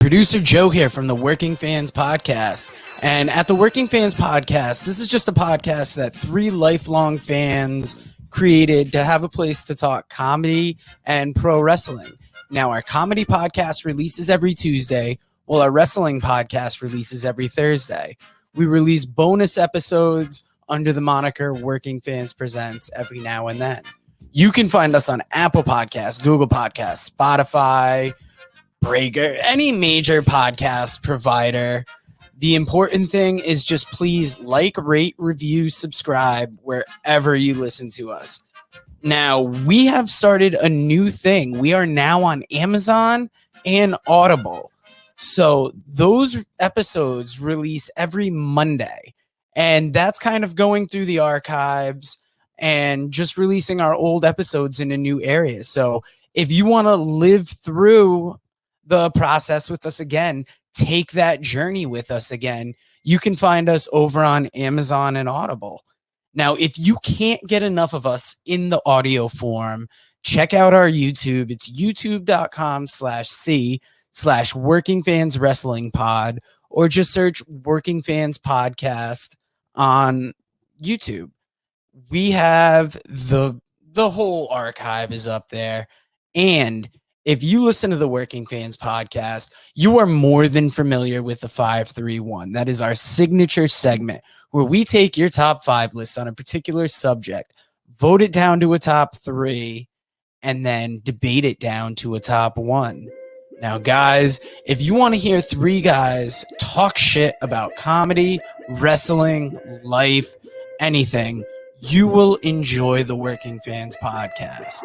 Producer Joe here from the Working Fans Podcast. And at the Working Fans Podcast, this is just a podcast that three lifelong fans created to have a place to talk comedy and pro wrestling. Now, our comedy podcast releases every Tuesday, while our wrestling podcast releases every Thursday. We release bonus episodes under the moniker Working Fans Presents every now and then. You can find us on Apple Podcasts, Google Podcasts, Spotify, Breaker, any major podcast provider. The important thing is just please like, rate, review, subscribe wherever you listen to us. Now, we have started a new thing. We are now on Amazon and Audible. So those episodes release every Monday. And that's kind of going through the archives and just releasing our old episodes into new areas. So if you want to live through the process with us again, take that journey with us again, you can find us over on Amazon and Audible. Now, if you can't get enough of us in the audio form, check out our YouTube. It's youtube.com/C/Working Fans Wrestling Pod, or just search Working Fans Podcast on YouTube. We have the whole archive is up there. And if you listen to the Working Fans Podcast, you are more than familiar with the 531. That is our signature segment where we take your top 5 lists on a particular subject, vote it down to a top 3, and then debate it down to a top 1. Now, guys, if you want to hear 3 guys talk shit about comedy, wrestling, life, anything, you will enjoy the Working Fans Podcast.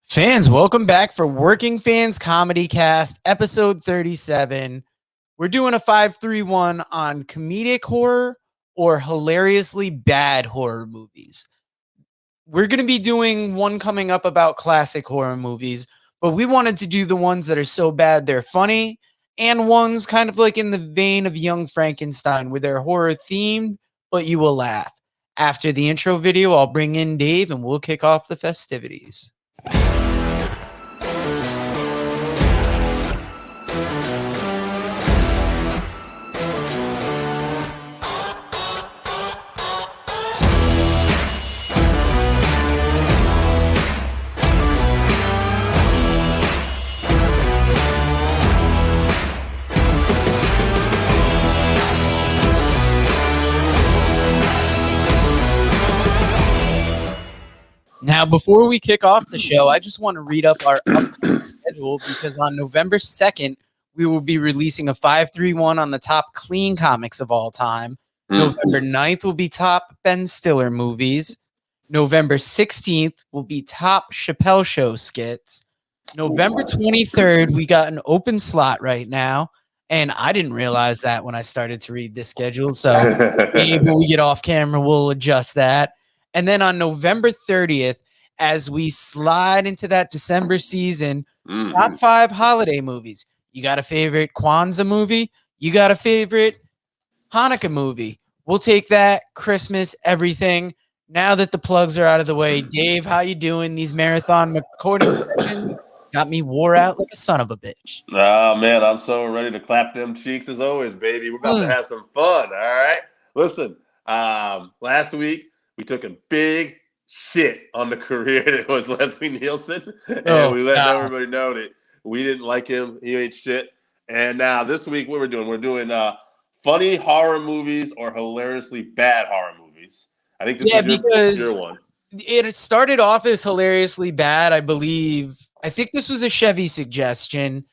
Fans, welcome back for Working Fans Comedycast, episode 37. We're doing a 531 on comedic horror or hilariously bad horror movies. We're going to be doing one coming up about classic horror movies, but we wanted to do the ones that are so bad they're funny, and ones kind of like in the vein of Young Frankenstein, where they're horror themed, but you will laugh. After the intro video, I'll bring in Dave and we'll kick off the festivities. Now, before we kick off the show, I just want to read up our upcoming schedule because on November 2nd, we will be releasing a 531 on the top clean comics of all time. November 9th will be top Ben Stiller movies. November 16th will be top Chappelle Show skits. November 23rd, we got an open slot right now, and I didn't realize that when I started to read this schedule. So maybe when we get off camera, we'll adjust that. And then on November 30th, as we slide into that December season, top 5 holiday movies. You got a favorite Kwanzaa movie? You got a favorite Hanukkah movie? We'll take that, Christmas, everything. Now that the plugs are out of the way, Dave, how you doing? These marathon recording sessions got me wore out like a son of a bitch. Oh, man, I'm so ready to clap them cheeks as always, baby. We're about to have some fun, all right? Listen, last week, we took a big shit on the career that was Leslie Nielsen, and we let everybody know that we didn't like him. He ain't shit. And now this week, what we're doing funny horror movies or hilariously bad horror movies. I think this is your one. It started off as hilariously bad, I believe. I think this was a Chevy suggestion,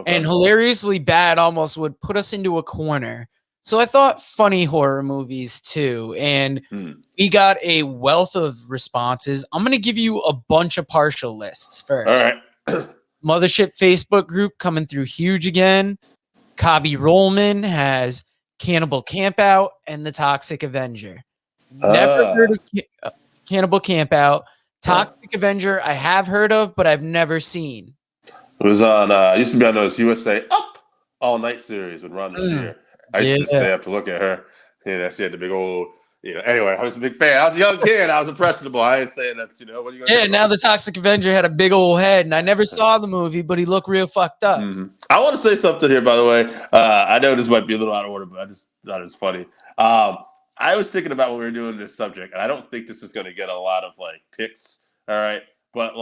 and hilariously bad almost would put us into a corner. So I thought funny horror movies too, and we got a wealth of responses. I'm going to give you a bunch of partial lists first. All right. Mothership Facebook group coming through huge again. Cobby Rollman has Cannibal Campout and The Toxic Avenger. Never heard of Cannibal Campout. Toxic Avenger I have heard of, but I've never seen. It was on, used to be on those USA Up All Night series with Ron Nasir. I used to stay up to look at her. Yeah, she had the big old, Anyway, I was a big fan. I was a young kid. I was impressionable. I ain't saying that. What are you gonna do? Now the Toxic Avenger had a big old head, and I never saw the movie, but he looked real fucked up. Mm-hmm. I want to say something here, by the way. I know this might be a little out of order, but I just thought it was funny. I was thinking about when we were doing this subject, and I don't think this is going to get a lot of picks. All right, but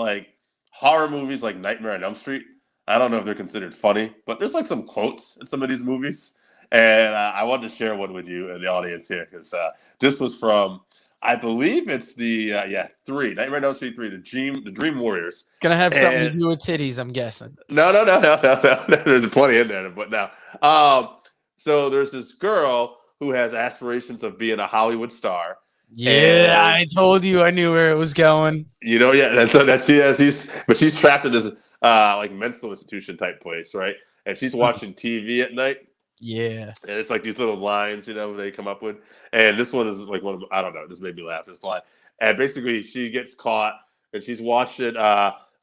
horror movies like Nightmare on Elm Street, I don't know if they're considered funny, but there's some quotes in some of these movies. And I wanted to share one with you and the audience here because this was from, I believe it's the 3 Nightmare on Elm Street 3, the Dream Warriors. Gonna have something to do with titties, I'm guessing. No. There's plenty in there, but no. So there's this girl who has aspirations of being a Hollywood star. Yeah, I told you I knew where it was going. And so that she has she's trapped in this mental institution type place, right? And she's watching TV at night. Yeah. And it's these little lines, they come up with. And this one is one of them, I don't know, this made me laugh. This line. And basically she gets caught and she's watching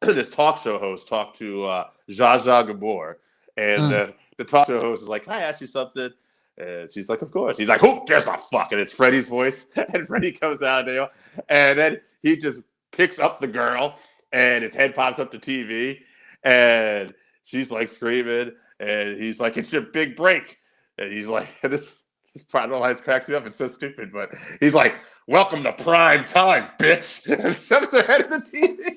this talk show host talk to Zsa Zsa Gabor. And the talk show host is like, "Can I ask you something?" And she's like, "Of course." He's like, "Who gives a fuck?" And it's Freddie's voice. And Freddie comes out there. And then he just picks up the girl and his head pops up to TV. And she's screaming. And he's like, "It's your big break." And he's like, this part of the lines cracks me up. It's so stupid. But he's like, "Welcome to prime time, bitch." And shoves her head in the TV.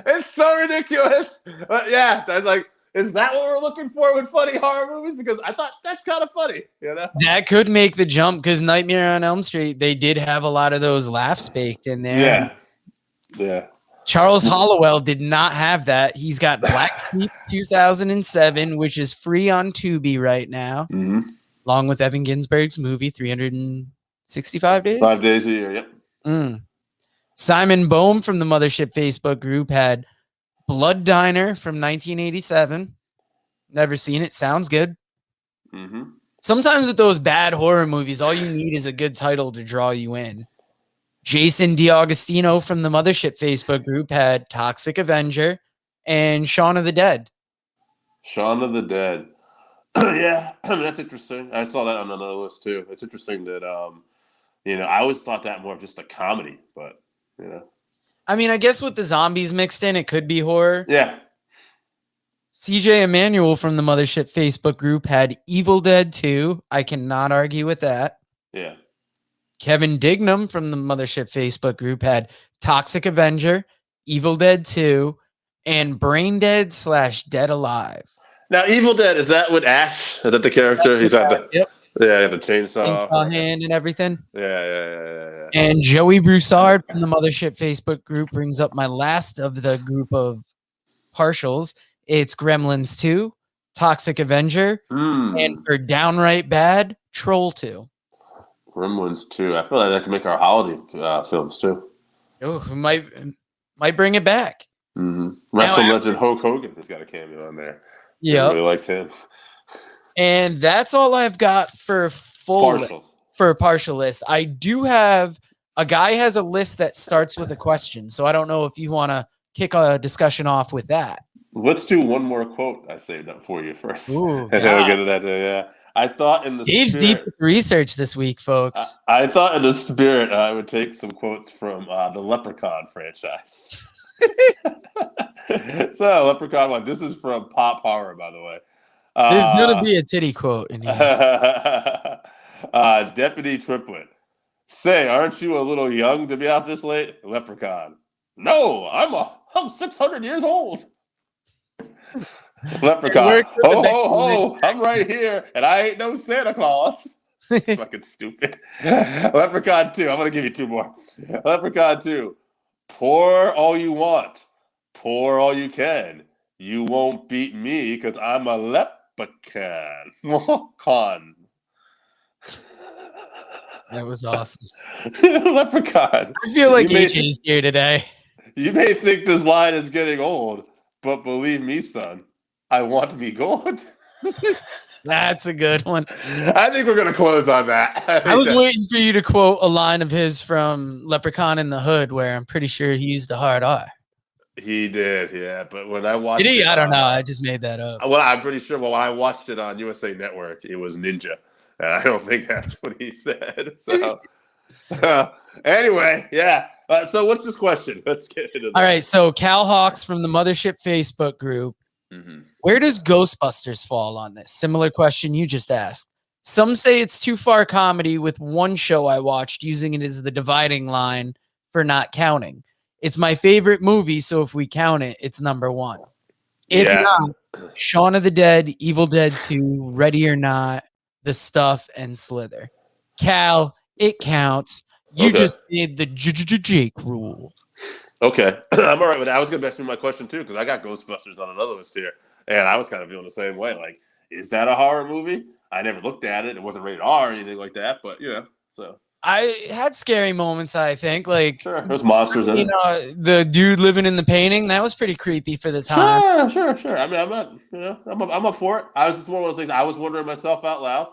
It's so ridiculous. But yeah, that's is that what we're looking for with funny horror movies? Because I thought that's kind of funny, That could make the jump because Nightmare on Elm Street, they did have a lot of those laughs baked in there. Yeah. Charles Hollowell did not have that. He's got Black Sheep 2007, which is free on Tubi right now, along with Evan Ginsberg's movie 365 Days. 5 days a year, yep. Simon Bohm from the Mothership Facebook group had Blood Diner from 1987. Never seen it. Sounds good. Sometimes with those bad horror movies, all you need is a good title to draw you in. Jason DiAugustino from the Mothership Facebook group had Toxic Avenger and Shaun of the Dead. Shaun of the Dead. Yeah, that's interesting. I saw that on another list too. It's interesting that, I always thought that more of just a comedy, but, I mean, I guess with the zombies mixed in, it could be horror. Yeah. CJ Emanuel from the Mothership Facebook group had Evil Dead 2. I cannot argue with that. Yeah. Kevin Dignam from the Mothership Facebook group had Toxic Avenger, Evil Dead 2, and Brain Dead / Dead Alive. Now, Evil Dead, is that with Ash? Is that the character? He's got the the chainsaw hand and everything. Yeah. And Joey Broussard from the Mothership Facebook group brings up my last of the group of partials. It's Gremlins 2, Toxic Avenger, and for downright bad, Troll 2. Gremlins 2. I feel like that could make our holiday films too. Oh, might bring it back. Wrestling legend Hulk Hogan has got a cameo on there. Yeah, really likes him. And that's all I've got for partial list. I do have a guy has a list that starts with a question, so I don't know if you want to kick a discussion off with that. Let's do one more quote I saved up for you first. Ooh, and then we'll get to that. Yeah. I thought in the Dave's deep research this week, folks. I thought in the spirit I would take some quotes from the Leprechaun franchise. So Leprechaun 1. This is from Pop Horror, by the way. There's gonna be a titty quote in here. Deputy Triplet. Say, aren't you a little young to be out this late? Leprechaun. No, I'm 600 years old. Leprechaun. Ho, ho, ho. I'm right here, and I ain't no Santa Claus. Fucking stupid. Leprechaun 2. I'm going to give you 2 more. Leprechaun 2. Pour all you want. Pour all you can. You won't beat me because I'm a leprechaun. Con. That was awesome. Leprechaun. I feel like AJ's here today. You may think this line is getting old, but believe me, son, I want me gold. That's a good one. I think we're going to close on that. I was waiting for you to quote a line of his from Leprechaun in the Hood where I'm pretty sure he used a hard R. He did, yeah. But when I watched it, I don't know. I just made that up. Well, I'm pretty sure. Well, when I watched it on USA Network, it was Ninja. I don't think that's what he said. So, Anyway, yeah. So what's this question? Let's get into this. All right. So Cal Hawks from the Mothership Facebook group. Mhm. Where does Ghostbusters fall on this? Similar question you just asked. Some say it's too far comedy, with one show I watched using it as the dividing line for not counting. It's my favorite movie, so if we count it, it's number one. If not, Shaun of the Dead, Evil Dead 2, Ready or Not, The Stuff, and Slither. Cal, it counts. You just made the Jake rule. Okay. I'm all right with that. I was going to ask you my question, too, because I got Ghostbusters on another list here. And I was kind of feeling the same way. Like, is that a horror movie? I never looked at it. It wasn't rated R or anything like that. But, so. I had scary moments, I think. Like, sure, there's monsters in it. The dude living in the painting, that was pretty creepy for the time. Sure. I mean, I'm not, I'm up for it. I was just one of those things. I was wondering myself out loud.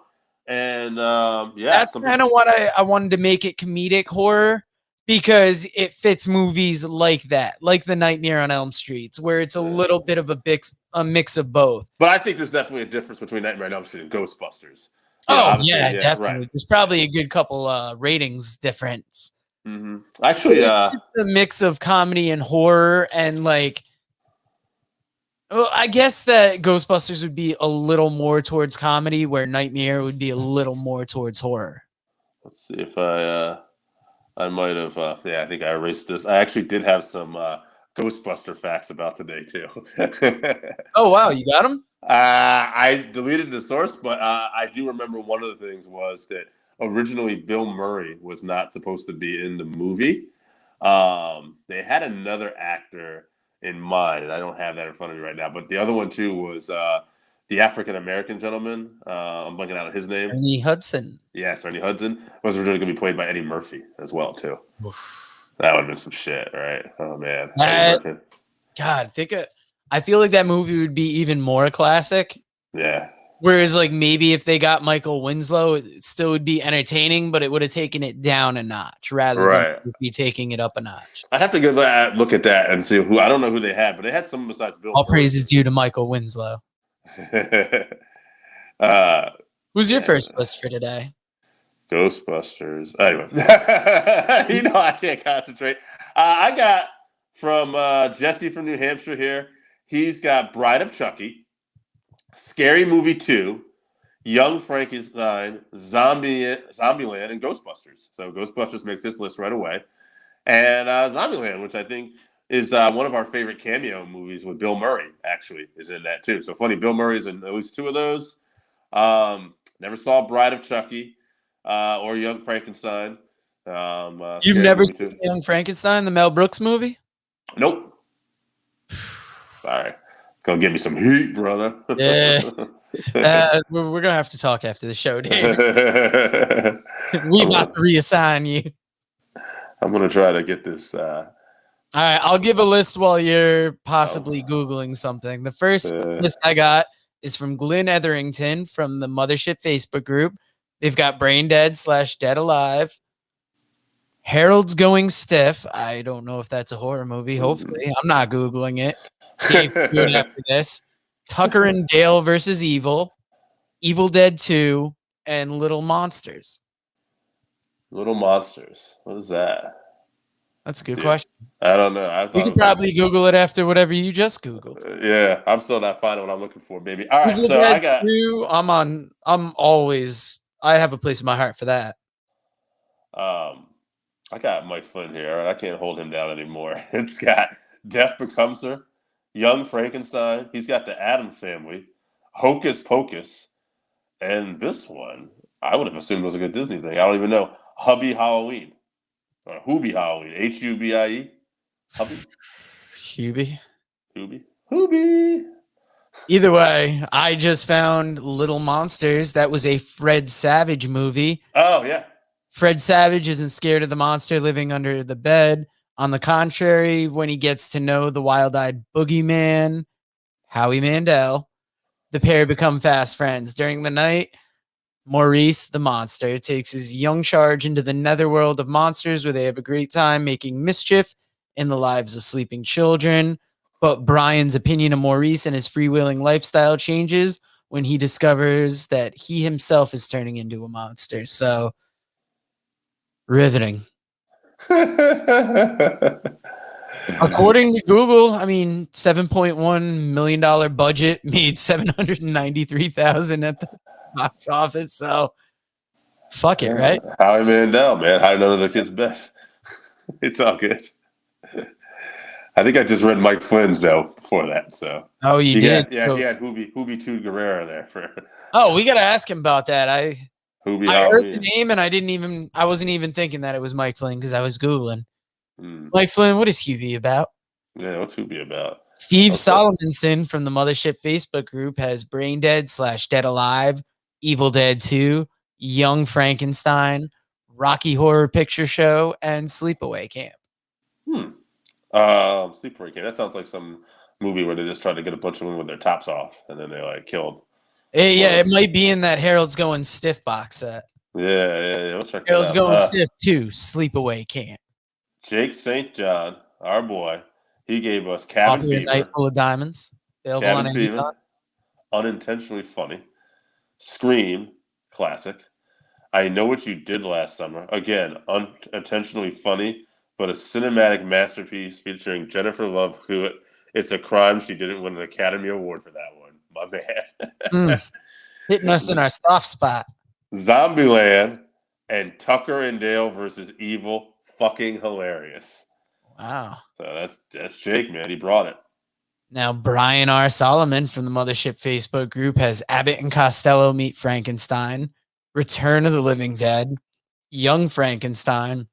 And, That's kind of what I wanted to make it comedic horror, because it fits movies like that, like The Nightmare on Elm Street, where it's a little bit of a mix of both. But I think there's definitely a difference between Nightmare on Elm Street and Ghostbusters. Definitely. Right. There's probably a good couple ratings difference. Mm-hmm. Actually, it's a mix of comedy and horror, and like, well, I guess that Ghostbusters would be a little more towards comedy, where Nightmare would be a little more towards horror. Let's see if I might have. I think I erased this. I actually did have some Ghostbuster facts about today too. Oh wow, you got them? I deleted the source, but I do remember one of the things was that originally Bill Murray was not supposed to be in the movie. They had another actor in mind, and I don't have that in front of me right now. But the other one too was the African American gentleman. I'm blanking out on his name. Ernie Hudson. Yes, Ernie Hudson was originally going to be played by Eddie Murphy as well too. That would have been some shit, right? Oh man, God, I feel like that movie would be even more classic. Yeah. Whereas, like, maybe if they got Michael Winslow, it still would be entertaining, but it would have taken it down a notch rather than be taking it up a notch. I have to go look at that and see who. I don't know who they had, but they had someone besides Bill. All praises due to Michael Winslow. Who's your first list for today? Ghostbusters. Anyway, I can't concentrate. I got from Jesse from New Hampshire here. He's got Bride of Chucky, Scary Movie 2, Young Frankenstein, Zombieland, and Ghostbusters. So Ghostbusters makes this list right away. And Zombieland, which I think is one of our favorite cameo movies with Bill Murray, actually, is in that too. So funny, Bill Murray's in at least two of those. Never saw Bride of Chucky or Young Frankenstein. You've never seen Young Frankenstein, the Mel Brooks movie? Nope. Sorry. It's going to give me some heat, brother. Yeah. We're going to have to talk after the show, Dave. We're about to reassign you. I'm going to try to get this. All right. I'll give a list while you're possibly Googling something. The first list I got is from Glenn Etherington from the Mothership Facebook group. They've got Brain Dead / Dead Alive. Harold's Going Stiff. I don't know if that's a horror movie. Hopefully. I'm not Googling it. Dave, do it after this. Tucker and Dale versus Evil. Evil Dead 2. And Little Monsters. Little Monsters. What is that? That's a good question. I don't know. You can probably Google it after whatever you just Googled. Yeah, I'm still not finding what I'm looking for, baby. All right, so I got. I have a place in my heart for that. I got Mike Flynn here. I can't hold him down anymore. It's got Death Becomes Her, Young Frankenstein. He's got the Addams Family, Hocus Pocus, and this one I would have assumed was a good Disney thing. I don't even know. Hubie Halloween. Or Hubie Halloween. Hubie. Hubie. Hubie. Either way, I just found Little Monsters. That was a Fred Savage movie. Oh, yeah. Fred Savage isn't scared of the monster living under the bed. On the contrary, when he gets to know the wild-eyed boogeyman, Howie Mandel, the pair become fast friends. During the night, Maurice, the monster, takes his young charge into the netherworld of monsters, where they have a great time making mischief in the lives of sleeping children. But Brian's opinion of Maurice and his freewheeling lifestyle changes when he discovers that he himself is turning into a monster. So Riveting. According to Google, I mean, $7.1 million budget made $793,000 at the box office. So, fuck it, right? Howie Mandel, man. How none of the kids bet. It's all good. I think I just read Mike Flynn's though before that. So you did. He had Hoobie Toot Guerrero there for. Oh, we gotta ask him about that. I Hoobie heard the name and I wasn't even thinking that it was Mike Flynn because I was Googling. Mike Flynn, what is Hubie about? Yeah, what's Hoobie about? Steve Solomonson from the Mothership Facebook group has Brain Dead / Dead Alive, Evil Dead 2, Young Frankenstein, Rocky Horror Picture Show, and Sleepaway Camp. Sleepaway Camp. That sounds like some movie where they just tried to get a bunch of women with their tops off and then they like killed. It might be in that Harold's Going Stiff box set. Yeah. We'll check Harold's that out. Going Stiff 2, Sleepaway Camp. Jake St. John, our boy, he gave us Cabin Fever. Night Full of Diamonds. Cabin Fever. Unintentionally Funny. Scream. Classic. I Know What You Did Last Summer. Again, unintentionally funny, but a cinematic masterpiece featuring Jennifer Love Hewitt. It's a crime she didn't win an Academy Award for that one. My man. Hitting us in our soft spot. Zombieland and Tucker and Dale versus Evil. Fucking hilarious. Wow. So that's Jake, man. He brought it. Now, Brian R. Solomon from the Mothership Facebook group has Abbott and Costello Meet Frankenstein, Return of the Living Dead, Young Frankenstein,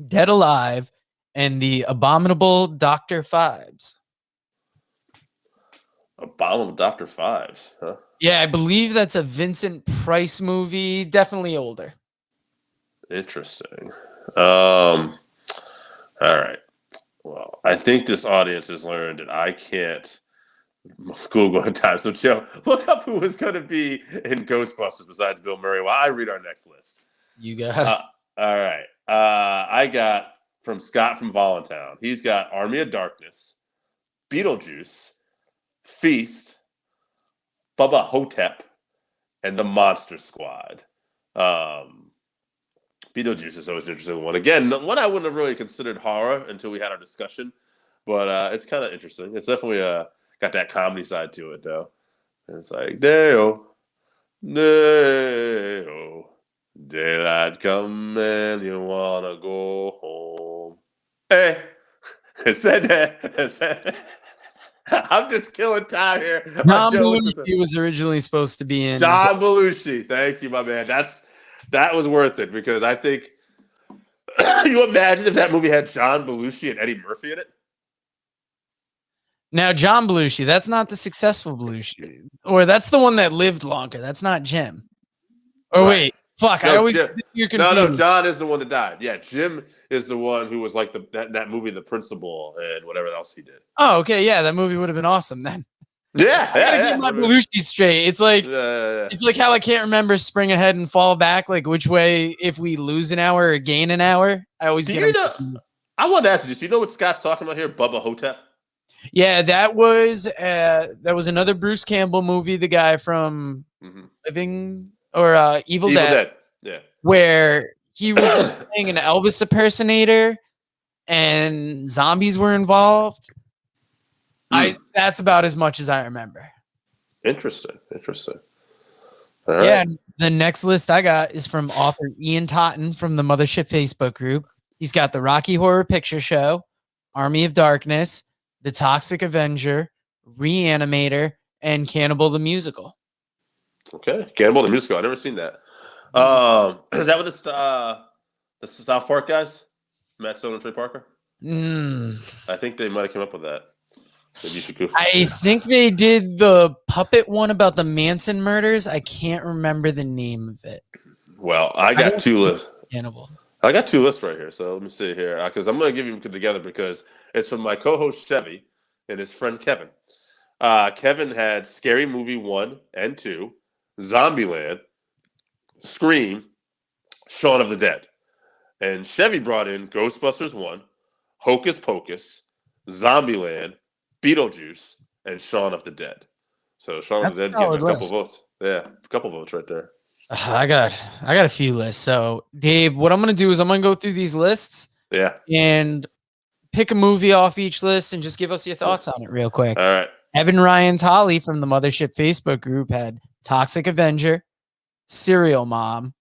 Dead Alive, and the Abominable Dr. Phibes. Abominable Dr. Phibes, huh? Yeah, I believe that's a Vincent Price movie. Definitely older. Interesting. All right. Well, I think this audience has learned that I can't Google in time. So, Joe, look up who was going to be in Ghostbusters besides Bill Murray while I read our next list. You got it. All right. I got from Scott from Voluntown. He's got Army of Darkness, Beetlejuice, Feast, Bubba Hotep, and the Monster Squad. Beetlejuice is always an interesting one. Again, one I wouldn't have really considered horror until we had our discussion, but it's kind of interesting. It's definitely got that comedy side to it, though. And it's like, Deo, daylight come and you want to go home. Hey, it said that. I'm just killing time here. John Belushi was originally supposed to be in. John Belushi. Thank you, my man. That was worth it because I think you imagine if that movie had John Belushi and Eddie Murphy in it. Now, John Belushi, that's not the successful Belushi. Or that's the one that lived longer. That's not Jim. Or right. Wait, fuck. No, I always get you confused. No, John is the one that died. Yeah, Jim is the one who was like that movie, The Principal, and whatever else he did. Oh, okay. Yeah, that movie would have been awesome then. Yeah, I gotta get my Belushi straight. It's like it's like how I can't remember spring ahead and fall back. Like which way, if we lose an hour or gain an hour, I always get. I wanted to ask you, do you know what Scott's talking about here? Bubba Hotep. Yeah, that was another Bruce Campbell movie. The guy from Living or Evil Dead. Yeah, where he was playing an Elvis impersonator, and zombies were involved. That's about as much as I remember. Interesting. All right. The next list I got is from author Ian Totten from the Mothership Facebook group. He's got the Rocky Horror Picture Show, Army of Darkness, The Toxic Avenger, Reanimator, and Cannibal the Musical. Okay, Cannibal the Musical. I've never seen that. Is that what the South Park guys? Matt Stone and Trey Parker? I think they might have come up with that. I think they did the puppet one about the Manson murders. I can't remember the name of it. Well, I got two lists. Cannibal. I got two lists right here. So let me see here. Because I'm going to give them together because it's from my co-host Chevy and his friend Kevin. Kevin had Scary Movie 1 and 2, Zombieland, Scream, Shaun of the Dead. And Chevy brought in Ghostbusters 1, Hocus Pocus, Zombieland, Beetlejuice, and Shaun of the Dead. So Shaun of the Dead getting a couple votes. Yeah, a couple votes right there. I got a few lists. So, Dave, what I'm gonna do is I'm gonna go through these lists Yeah. and pick a movie off each list and just give us your thoughts on it real quick. All right. Evan Ryan's Holly from the Mothership Facebook group had Toxic Avenger, Serial Mom,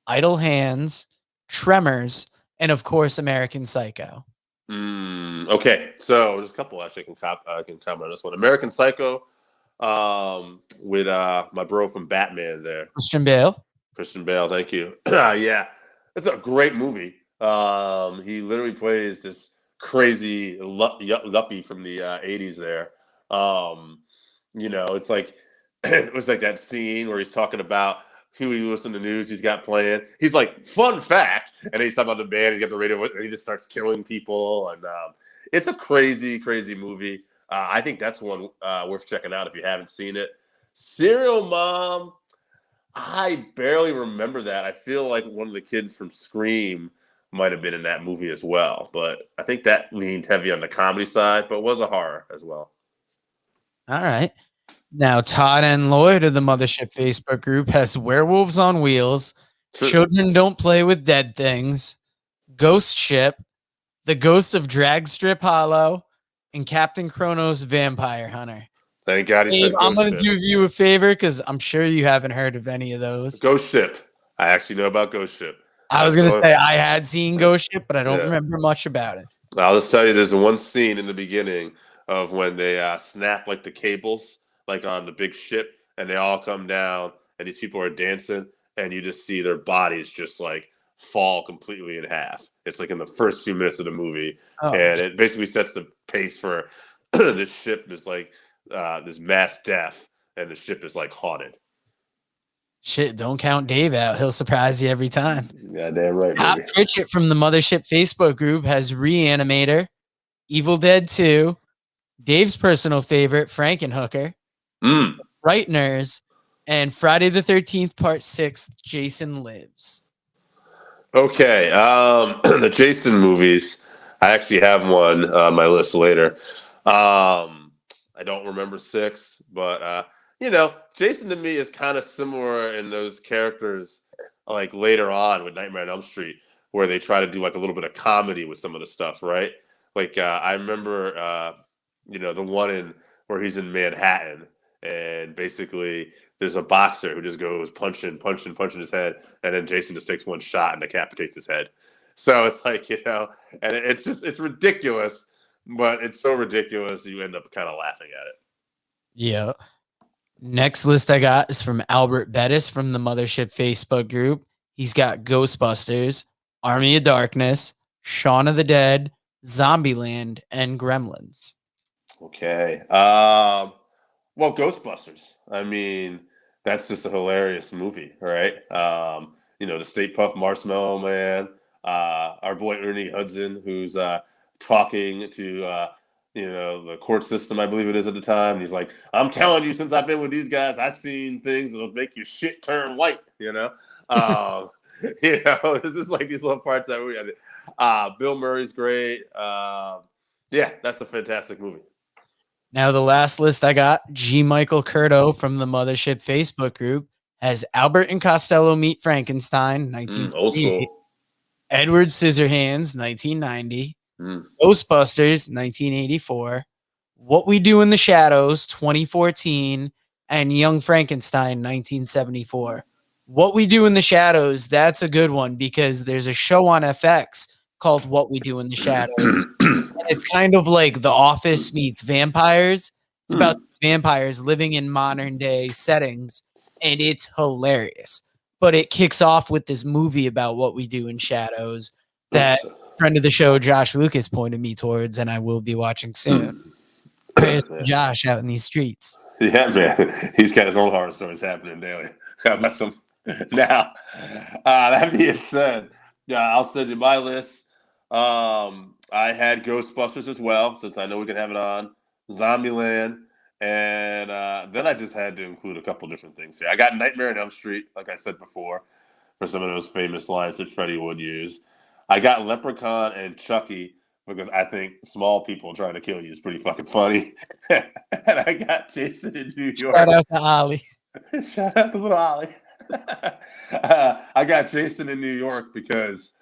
Idle Hands, Tremors, and of course American Psycho. Okay, so there's a couple actually I can comment on this one. American Psycho, with my bro from Batman there, Christian Bale. Christian Bale. Thank you. Yeah, it's a great movie. He literally plays this crazy yuppie from the '80s there. It's like it was like that scene where he's talking about Huey Lewis in the news he's got playing. He's like, fun fact, and he's talking about the band. He got the radio, and he just starts killing people, and it's a crazy, crazy movie. I think that's one worth checking out if you haven't seen it. Serial Mom, I barely remember that. I feel like one of the kids from Scream might have been in that movie as well, but I think that leaned heavy on the comedy side, but was a horror as well. All right. Now, Todd and Lloyd of the Mothership Facebook group has Werewolves on Wheels, Children Don't Play with Dead Things, Ghost Ship, The Ghost of Dragstrip Hollow, and Captain Kronos Vampire Hunter. Thank God he said Ghost I'm going to Ship. do you a favor because I'm sure you haven't heard of any of those. Ghost Ship. I actually know about Ghost Ship. I was going to say I had seen Ghost Ship, but I don't remember much about it. I'll just tell you, there's one scene in the beginning of when they snap like the cables, like on the big ship, and they all come down, and these people are dancing, and you just see their bodies just like fall completely in half. It's like in the first few minutes of the movie, and it basically sets the pace for this ship is like this mass death, and the ship is like haunted. Shit, don't count Dave out. He'll surprise you every time. Yeah, damn right. Scott Pritchett from the Mothership Facebook group has Reanimator, Evil Dead 2, Dave's personal favorite, Frankenhooker, Frighteners, and Friday the 13th Part 6, Jason Lives. Okay, the Jason movies. I actually have one on my list later. I don't remember 6, but Jason to me is kind of similar in those characters, like later on with Nightmare on Elm Street, where they try to do like a little bit of comedy with some of the stuff, right? Like I remember, the one where he's in Manhattan, and basically there's a boxer who just goes punching his head, and then Jason just takes one shot and decapitates his head. So it's like, and it's ridiculous, but it's so ridiculous you end up kind of laughing at it. Yeah. Next list I got is from Albert Bettis from the Mothership Facebook group. He's got Ghostbusters, Army of Darkness, Shaun of the Dead, Zombieland, and Gremlins. Okay. Well, Ghostbusters. I mean, that's just a hilarious movie, right? The Stay Puft Marshmallow Man, our boy Ernie Hudson, who's talking to the court system, I believe it is at the time. And he's like, I'm telling you, since I've been with these guys, I've seen things that'll make your shit turn white, It's just like these little parts that we Bill Murray's great. That's a fantastic movie. Now, the last list I got, G. Michael Curto from the Mothership Facebook group has Albert and Costello Meet Frankenstein, 1948, Edward Scissorhands, 1990, Ghostbusters, 1984, What We Do in the Shadows, 2014, and Young Frankenstein, 1974. What We Do in the Shadows, that's a good one because there's a show on FX called What We Do in the Shadows. And it's kind of like The Office meets vampires. It's about vampires living in modern day settings, and it's hilarious. But it kicks off with this movie about what we do in shadows that friend of the show, Josh Lucas, pointed me towards, and I will be watching soon. Josh out in these streets. Yeah, man. He's got his own horror stories happening daily. Now, that being said, I'll send you my list. I had Ghostbusters as well, since I know we can have it on. Zombieland. And then I just had to include a couple different things here. I got Nightmare on Elm Street, like I said before, for some of those famous lines that Freddy would use. I got Leprechaun and Chucky, because I think small people trying to kill you is pretty fucking funny. And I got Jason in New York. Shout out to Ollie. Shout out to little Ollie. I got Jason in New York because,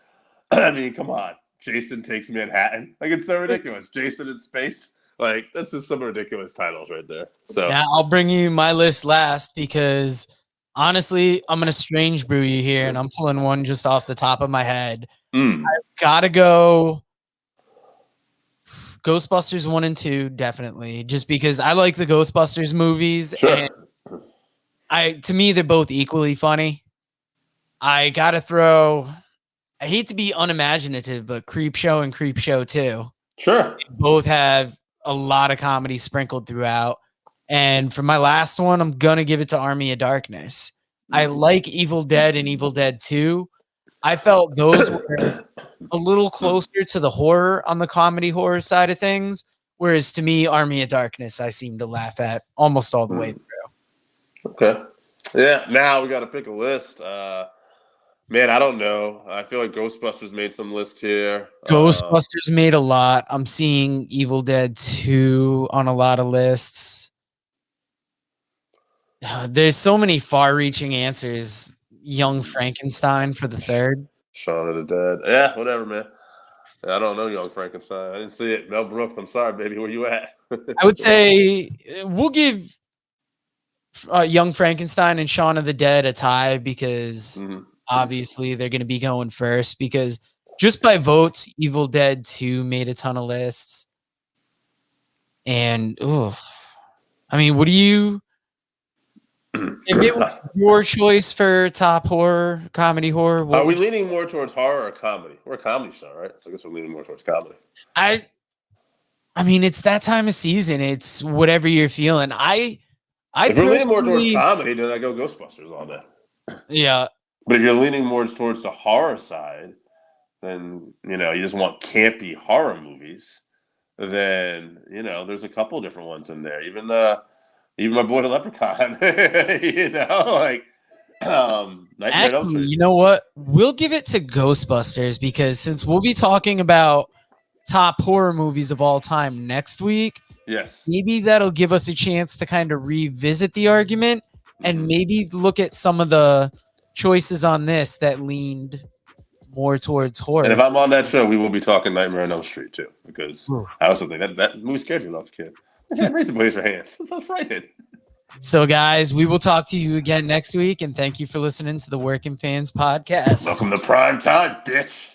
I mean, come on. Jason Takes Manhattan. Like, it's so ridiculous. Jason in Space. Like, that's just some ridiculous titles right there. So now I'll bring you my list last because honestly, I'm going to strange brew you here, and I'm pulling one just off the top of my head. I've got to go Ghostbusters 1 and 2, definitely, just because I like the Ghostbusters movies. Sure. And to me, they're both equally funny. I got to throw, I hate to be unimaginative, but Creepshow and Creepshow 2. Sure. They both have a lot of comedy sprinkled throughout. And for my last one, I'm going to give it to Army of Darkness. I like Evil Dead and Evil Dead 2. I felt those were a little closer to the horror on the comedy horror side of things. Whereas to me, Army of Darkness, I seem to laugh at almost all the way through. Okay. Yeah. Now we got to pick a list. Man, I don't know. I feel like Ghostbusters made some list here. Ghostbusters made a lot. I'm seeing Evil Dead 2 on a lot of lists. There's so many far-reaching answers. Young Frankenstein for the third. Shaun of the Dead. Yeah, whatever, man. I don't know Young Frankenstein. I didn't see it. Mel Brooks, I'm sorry, baby. Where you at? I would say we'll give Young Frankenstein and Shaun of the Dead a tie because obviously they're going to be going first because just by votes, Evil Dead 2 made a ton of lists. And, I mean, what do you... If it was your choice for top horror, comedy horror, are we leaning more towards horror or comedy? We're a comedy show, right? So I guess we're leaning more towards comedy. I mean, it's that time of season. It's whatever you're feeling. If we're leaning more towards comedy, then I go Ghostbusters all day. Yeah. But if you're leaning more towards the horror side, then, you just want campy horror movies, then, there's a couple different ones in there. Even my boy the Leprechaun, Nightmare on Elm Street. You know what? We'll give it to Ghostbusters because since we'll be talking about top horror movies of all time next week, yes, maybe that'll give us a chance to kind of revisit the argument and maybe look at some of the choices on this that leaned more towards horror. And if I'm on that show, we will be talking Nightmare on Elm Street too, because I also think that movie scared me when I was a kid. Raise the place for hands. That's right. So, guys, we will talk to you again next week, and thank you for listening to the Working Fans Podcast. Welcome to prime time, bitch.